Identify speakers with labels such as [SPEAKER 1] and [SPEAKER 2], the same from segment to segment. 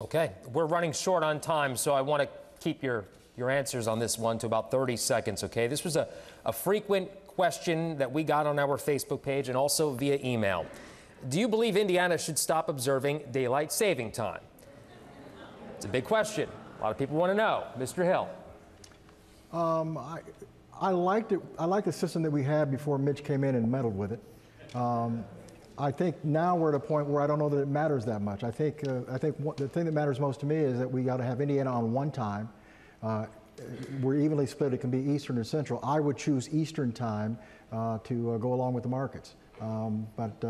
[SPEAKER 1] Okay, we're running short on time, so I want to keep your answers on this one to about 30 seconds, okay? This was a frequent question that we got on our Facebook page and also via email. Do you believe Indiana should stop observing daylight saving time? It's a big question. A lot of people want to know. Mr. Hill.
[SPEAKER 2] I liked it. I liked the system that we had before Mitch came in and meddled with it. I think now we're at a point where I don't know that it matters that much. I think the thing that matters most to me is that we got to have Indiana on one time. We're evenly split. It can be Eastern or Central. I would choose Eastern time to go along with the markets. But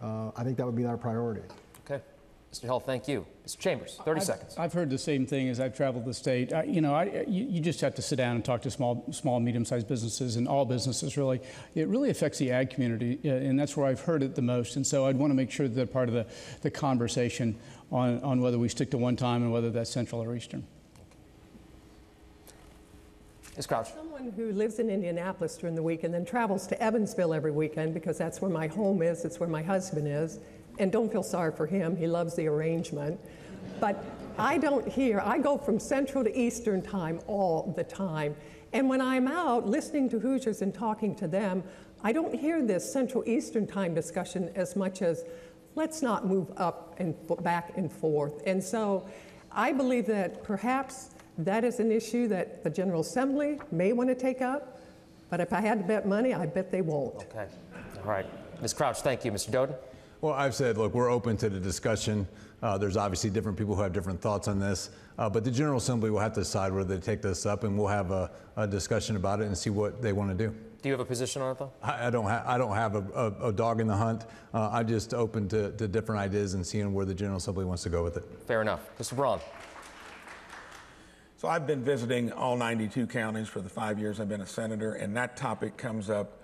[SPEAKER 2] I think that would be our priority.
[SPEAKER 1] Okay. Mr. Hill, thank you. Mr. Chambers, 30 seconds.
[SPEAKER 3] I've heard the same thing as I've traveled the state. You just have to sit down and talk to small, medium-sized businesses and all businesses, really. It really affects the ag community, and that's where I've heard it the most. And so I'd want to make sure that they're part of the conversation on whether we stick to one time and whether that's Central or Eastern.
[SPEAKER 1] Ms. Crouch.
[SPEAKER 4] Someone who lives in Indianapolis during the week and then travels to Evansville every weekend because that's where my home is, it's where my husband is. And don't feel sorry for him, he loves the arrangement. But I go from Central to Eastern time all the time. And when I'm out listening to Hoosiers and talking to them, I don't hear this Central Eastern time discussion as much as let's not move up and back and forth. And so I believe that perhaps that is an issue that the General Assembly may want to take up, but if I had to bet money, I bet they won't.
[SPEAKER 1] Okay, all right. Ms. Crouch, thank you. Mr. Doden?
[SPEAKER 5] Well, I've said, look, we're open to the discussion. There's obviously different people who have different thoughts on this, but the General Assembly will have to decide whether they take this up, and we'll have a discussion about it and see what they want to do.
[SPEAKER 1] Do you have a position on it, though?
[SPEAKER 5] I don't have a dog in the hunt. I'm just open to different ideas and seeing where the General Assembly wants to go with it.
[SPEAKER 1] Fair enough. Mr. Braun.
[SPEAKER 6] So I've been visiting all 92 counties for the 5 years I've been a senator, and that topic comes up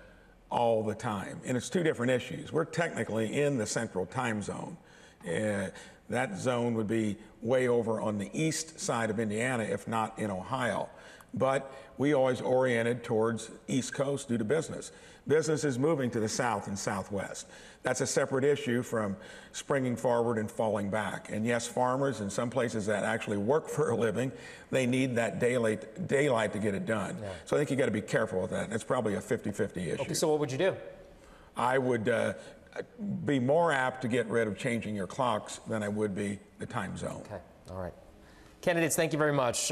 [SPEAKER 6] all the time. And it's two different issues. We're technically in the Central Time Zone. That zone would be way over on the east side of Indiana, if not in Ohio. But we always oriented towards East Coast due to business. Business is moving to the south and southwest. That's a separate issue from springing forward and falling back. And yes, farmers in some places that actually work for a living, they need that daylight to get it done. Yeah. So I think you got to be careful with that. It's probably a 50-50 issue.
[SPEAKER 1] Okay, so what would you do?
[SPEAKER 6] I would be more apt to get rid of changing your clocks than I would be the time zone.
[SPEAKER 1] Okay, all right. Candidates, thank you very much.